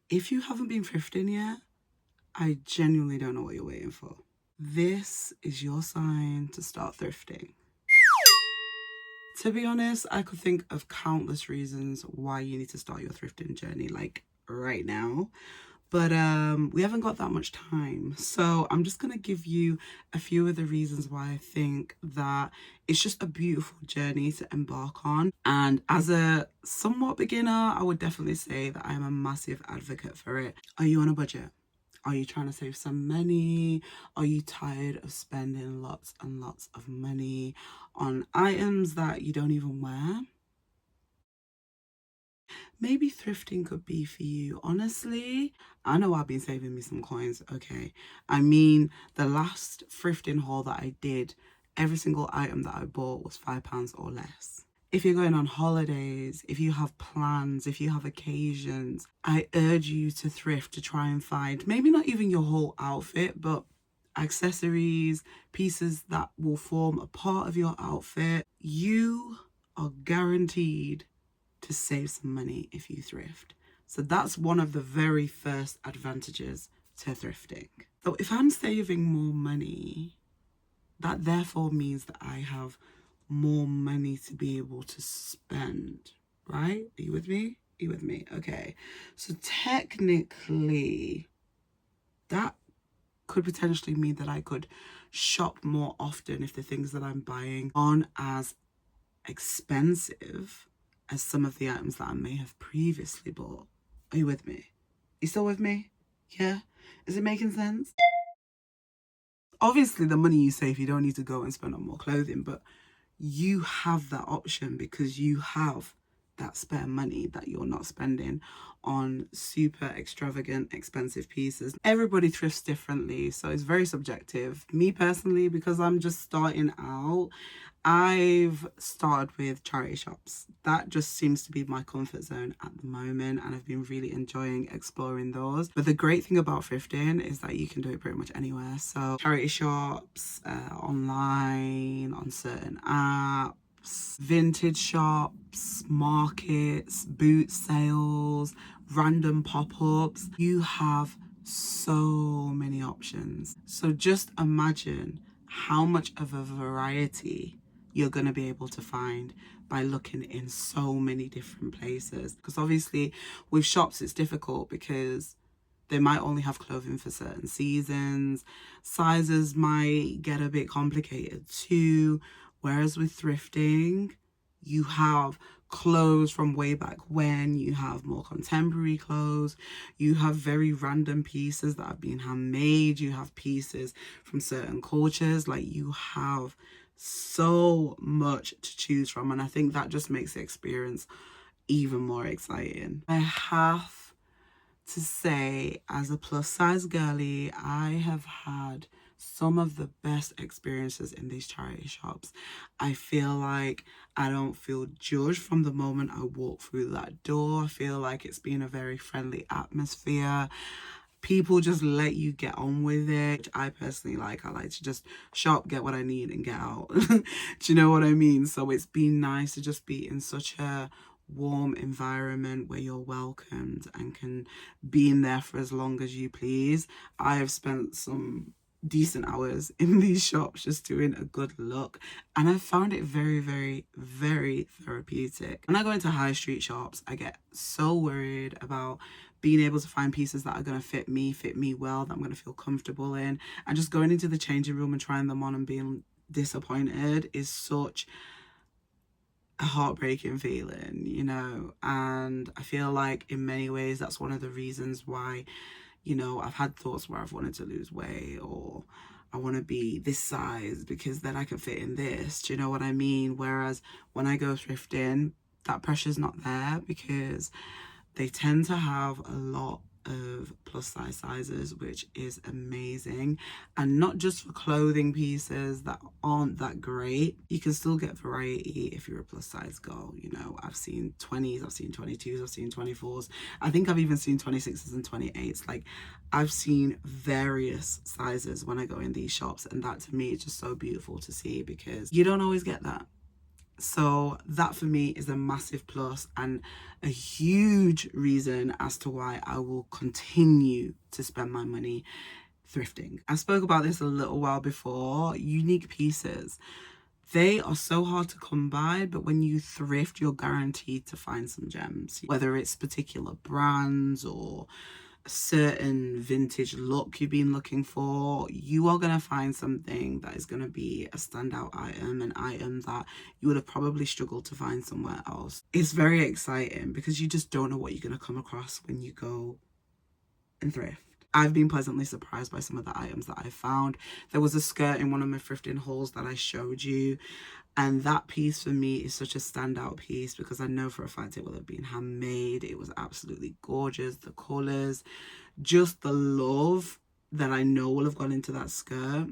If you haven't been thrifting yet, I genuinely don't know what you're waiting for. This is your sign to start thrifting. To be honest, I could think of countless reasons why you need to start your thrifting journey, like right now. But we haven't got that much time. So I'm just going to give you a few of the reasons why I think that it's just a beautiful journey to embark on. And as a somewhat beginner, I would definitely say that I'm a massive advocate for it. Are you on a budget? Are you trying to save some money? Are you tired of spending lots and lots of money on items that you don't even wear? Maybe thrifting could be for you. Honestly, I know I've been saving me some coins. Okay. I mean, the last thrifting haul that I did, every single item that I bought was £5 or less. If you're going on holidays, if you have plans, if you have occasions, I urge you to thrift to try and find maybe not even your whole outfit, but accessories, pieces that will form a part of your outfit. You are guaranteed to save some money if you thrift. So that's one of the very first advantages to thrifting. So if I'm saving more money, that therefore means that I have more money to be able to spend, right? Are you with me? Are you with me? Okay. So technically, that could potentially mean that I could shop more often if the things that I'm buying aren't as expensive as some of the items that I may have previously bought. Are you with me? You still with me? Yeah? Is it making sense? Obviously, the money you save, you don't need to go and spend on more clothing, but you have that option because you have that spare money that you're not spending on super extravagant, expensive pieces. Everybody thrifts differently, so it's very subjective. Me personally, because I'm just starting out, I've started with charity shops. That just seems to be my comfort zone at the moment, and I've been really enjoying exploring those. But the great thing about thrifting is that you can do it pretty much anywhere. So charity shops, online, on certain apps, vintage shops, markets, boot sales, random pop-ups. You have so many options. So just imagine how much of a variety you're going to be able to find by looking in so many different places. Because obviously with shops it's difficult because they might only have clothing for certain seasons. Sizes might get a bit complicated too. Whereas with thrifting, you have clothes from way back when, you have more contemporary clothes, you have very random pieces that have been handmade, you have pieces from certain cultures, like you have so much to choose from, and I think that just makes the experience even more exciting. I have to say, as a plus size girly, I have had some of the best experiences in these charity shops. I feel like I don't feel judged from the moment I walk through that door. I feel like it's been a very friendly atmosphere. People just let you get on with it, which I personally like. I like to just shop, get what I need, and get out. Do you know what I mean? So it's been nice to just be in such a warm environment where you're welcomed and can be in there for as long as you please. I have spent some decent hours in these shops just doing a good look, and I found it very, very, very therapeutic. When I go into high street shops, I get so worried about being able to find pieces that are going to fit me well, that I'm going to feel comfortable in, and just going into the changing room and trying them on and being disappointed is such a heartbreaking feeling, you know. And I feel like in many ways that's one of the reasons why, you know, I've had thoughts where I've wanted to lose weight, or I want to be this size because then I can fit in this. Do you know what I mean? Whereas when I go thrifting, that pressure's not there because they tend to have a lot of plus size sizes, which is amazing. And not just for clothing pieces that aren't that great, you can still get variety if you're a plus size girl. You know, I've seen 20s, I've seen 22s, I've seen 24s. I think I've even seen 26s and 28s. Like, I've seen various sizes when I go in these shops, and that to me is just so beautiful to see because you don't always get that. So that for me is a massive plus and a huge reason as to why I will continue to spend my money thrifting. I spoke about this a little while before. Unique pieces, they are so hard to come by, but when you thrift, you're guaranteed to find some gems, whether it's particular brands or a certain vintage look you've been looking for. You are going to find something that is going to be a standout item, an item that you would have probably struggled to find somewhere else. It's very exciting because you just don't know what you're going to come across when you go and thrift. I've been pleasantly surprised by some of the items that I found. There was a skirt in one of my thrifting hauls that I showed you, and that piece for me is such a standout piece because I know for a fact it will have been handmade. It was absolutely gorgeous. The colours, just the love that I know will have gone into that skirt,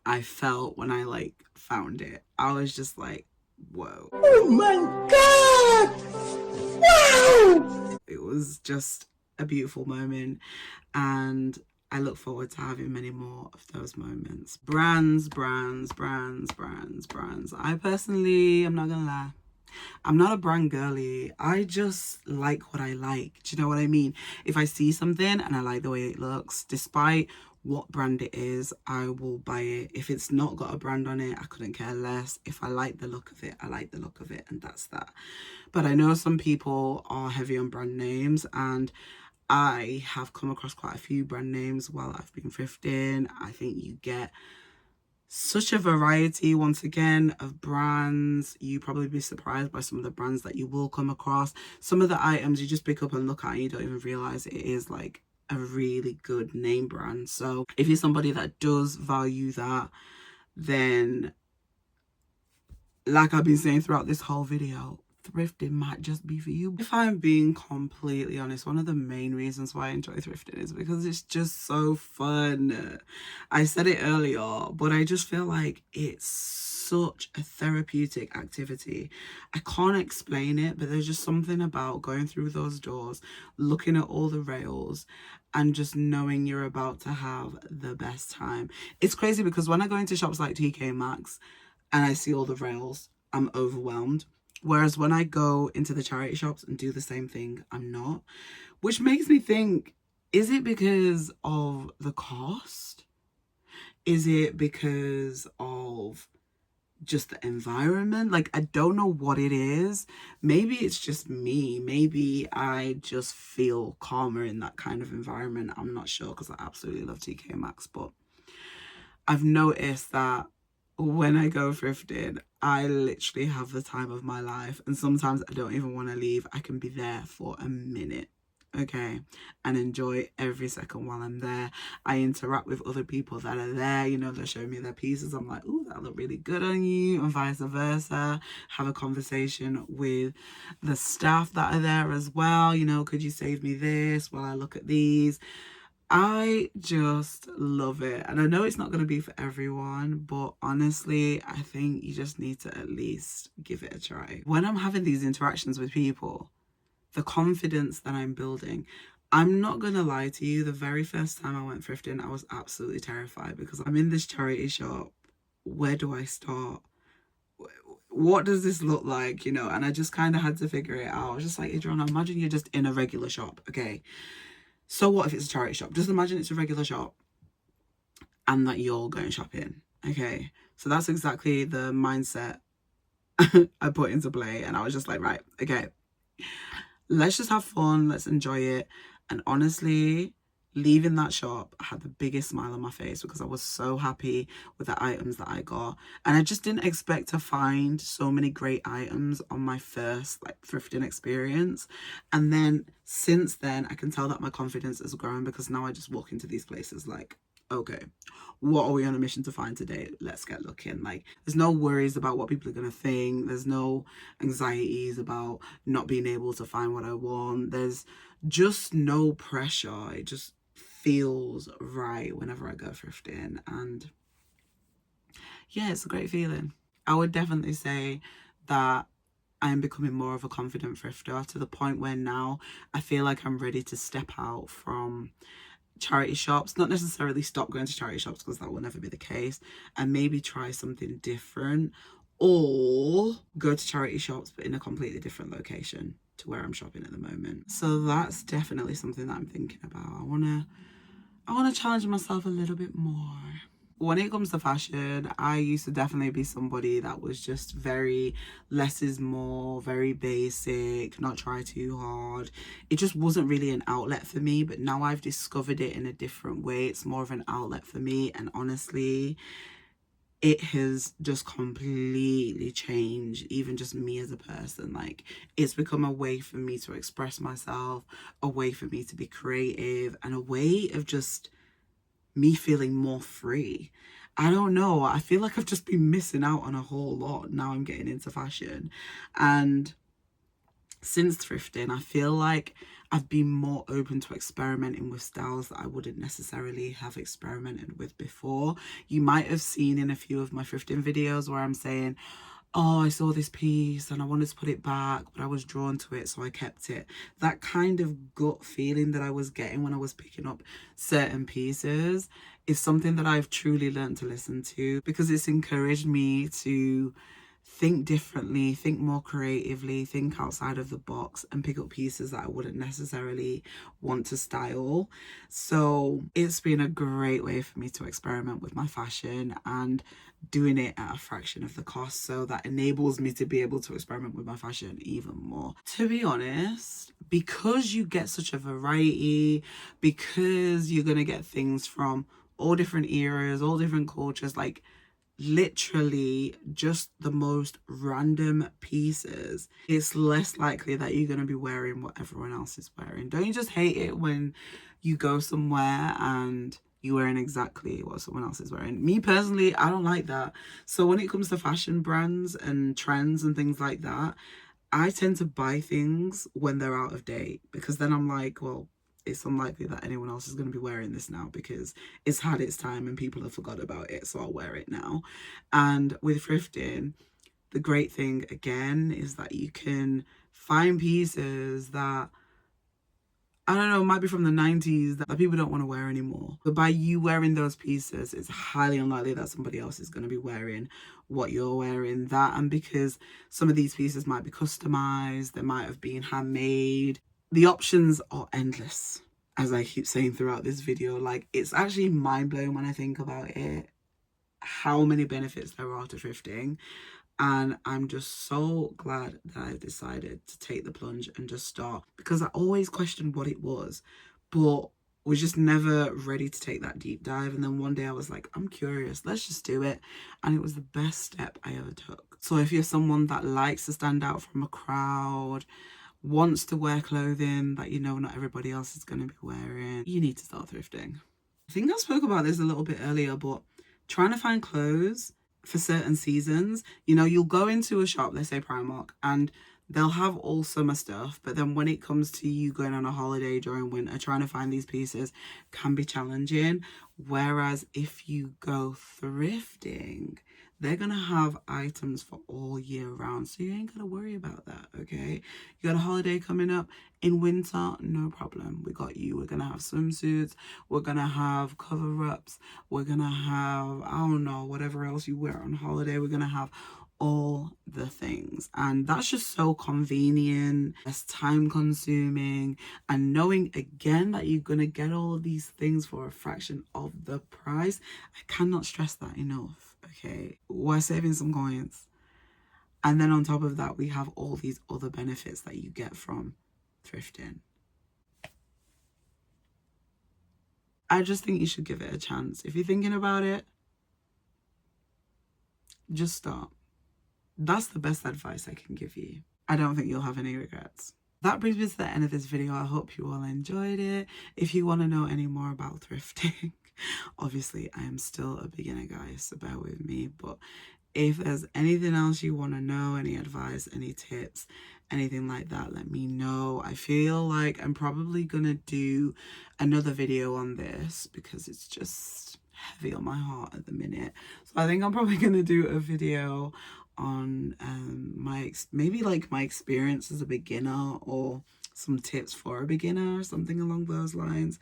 I felt when I like found it. I was just like, whoa. Oh my God! Wow! It was just a beautiful moment, and I look forward to having many more of those moments. Brands. I personally, I'm not gonna lie, I'm not a brand girly. I just like what I like. Do you know what I mean? If I see something and I like the way it looks, despite what brand it is, I will buy it. If it's not got a brand on it, I couldn't care less. If I like the look of it, I like the look of it, and that's that. But I know some people are heavy on brand names, and I have come across quite a few brand names while I've been thrifting. I think you get such a variety, once again, of brands. You probably be surprised by some of the brands that you will come across. Some of the items you just pick up and look at and you don't even realize it is like a really good name brand. So if you're somebody that does value that, then like I've been saying throughout this whole video, thrifting might just be for you. If I'm being completely honest, one of the main reasons why I enjoy thrifting is because it's just so fun. I said it earlier, but I just feel like it's such a therapeutic activity. I can't explain it, but there's just something about going through those doors, looking at all the rails, and just knowing you're about to have the best time. It's crazy because when I go into shops like TK Maxx and I see all the rails, I'm overwhelmed. Whereas when I go into the charity shops and do the same thing, I'm not. Which makes me think, is it because of the cost? Is it because of just the environment? Like, I don't know what it is. Maybe it's just me. Maybe I just feel calmer in that kind of environment. I'm not sure, because I absolutely love TK Maxx. But I've noticed that when I go thrifting, I literally have the time of my life, and sometimes I don't even want to leave. I can be there for a minute, okay, and enjoy every second while I'm there. I interact with other people that are there, you know, they're showing me their pieces. I'm like, ooh, that look really good on you, and vice versa. Have a conversation with the staff that are there as well, you know, could you save me this while I look at these? I just love it. And I know it's not going to be for everyone, but honestly, I think you just need to at least give it a try. When I'm having these interactions with people, the confidence that I'm building, I'm not going to lie to you, the very first time I went thrifting, I was absolutely terrified because I'm in this charity shop. Where do I start? What does this look like, you know? And I just kind of had to figure it out. I was just like, Adriana, imagine you're just in a regular shop, okay? So what if it's a charity shop? Just imagine it's a regular shop and that you're going shopping. Okay, so that's exactly the mindset I put into play. And I was just like, right, okay, let's just have fun. Let's enjoy it. And honestly, leaving that shop, I had the biggest smile on my face because I was so happy with the items that I got. And I just didn't expect to find so many great items on my first like thrifting experience. And then since then, I can tell that my confidence has grown because now I just walk into these places like, okay, what are we on a mission to find today? Let's get looking. Like, there's no worries about what people are going to think. There's no anxieties about not being able to find what I want. There's just no pressure. It just feels right whenever I go thrifting, and yeah, it's a great feeling. I would definitely say that I'm becoming more of a confident thrifter to the point where now I feel like I'm ready to step out from charity shops, not necessarily stop going to charity shops because that will never be the case, and maybe try something different, or go to charity shops but in a completely different location to where I'm shopping at the moment. So that's definitely something that I'm thinking about. I want to challenge myself a little bit more. When it comes to fashion, I used to definitely be somebody that was just very less is more, very basic, not try too hard. It just wasn't really an outlet for me, but now I've discovered it in a different way. It's more of an outlet for me, and honestly, it has just completely changed even just me as a person. Like, it's become a way for me to express myself, a way for me to be creative, and a way of just me feeling more free. I don't know, I feel like I've just been missing out on a whole lot. Now I'm getting into fashion, and since thrifting, I feel like I've been more open to experimenting with styles that I wouldn't necessarily have experimented with before. You might have seen in a few of my thrifting videos where I'm saying, oh, I saw this piece and I wanted to put it back, but I was drawn to it, so I kept it. That kind of gut feeling that I was getting when I was picking up certain pieces is something that I've truly learned to listen to, because it's encouraged me to think differently, think more creatively, think outside of the box, and pick up pieces that I wouldn't necessarily want to style. So it's been a great way for me to experiment with my fashion, and doing it at a fraction of the cost, so that enables me to be able to experiment with my fashion even more. To be honest, because you get such a variety, because you're gonna get things from all different eras, all different cultures, like literally just the most random pieces, it's less likely that you're going to be wearing what everyone else is wearing. Don't you just hate it when you go somewhere and you're wearing exactly what someone else is wearing? Me personally, I don't like that. So when it comes to fashion brands and trends and things like that, I tend to buy things when they're out of date, because then I'm like, well, it's unlikely that anyone else is going to be wearing this now because it's had its time and people have forgot about it, so I'll wear it now. And with thrifting, the great thing again is that you can find pieces that, I don't know, might be from the 90s that people don't want to wear anymore. But by you wearing those pieces, it's highly unlikely that somebody else is going to be wearing what you're wearing. That, and because some of these pieces might be customized, they might have been handmade. The options are endless, as I keep saying throughout this video. Like, it's actually mind-blowing when I think about it, how many benefits there are to thrifting. And I'm just so glad that I've decided to take the plunge and just start, because I always questioned what it was, but was just never ready to take that deep dive. And then one day I was like, I'm curious, let's just do it. And it was the best step I ever took. So if you're someone that likes to stand out from a crowd, wants to wear clothing that you know not everybody else is going to be wearing, you need to start thrifting. I think I spoke about this a little bit earlier, but trying to find clothes for certain seasons, you'll go into a shop, let's say Primark, and they'll have all summer stuff, but then when it comes to you going on a holiday during winter, trying to find these pieces can be challenging. Whereas if you go thrifting, they're gonna have items for all year round, so you ain't gotta worry about that. Okay, you got a holiday coming up in winter, no problem, we got you. We're gonna have swimsuits, we're gonna have cover-ups, we're gonna have, I don't know, whatever else you wear on holiday, we're gonna have all the things. And that's just so convenient, less time consuming, and knowing again that you're gonna get all of these things for a fraction of the price, I cannot stress that enough. Okay, we're saving some coins, and then on top of that we have all these other benefits that you get from thrifting. I just think you should give it a chance. If you're thinking about it, just start. That's the best advice I can give you. I don't think you'll have any regrets. That brings me to the end of this video. I hope you all enjoyed it. If you want to know any more about thrifting, obviously I am still a beginner, guys, so bear with me. But if there's anything else you want to know, any advice, any tips, anything like that, let me know. I feel like I'm probably gonna do another video on this because it's just heavy on my heart at the minute. So I think I'm probably gonna do a video on maybe like my experience as a beginner, or some tips for a beginner or something along those lines.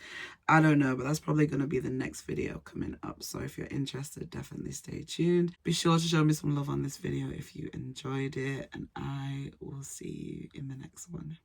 I don't know, but that's probably going to be the next video coming up. So if you're interested, definitely stay tuned. Be sure to show me some love on this video if you enjoyed it, and I will see you in the next one.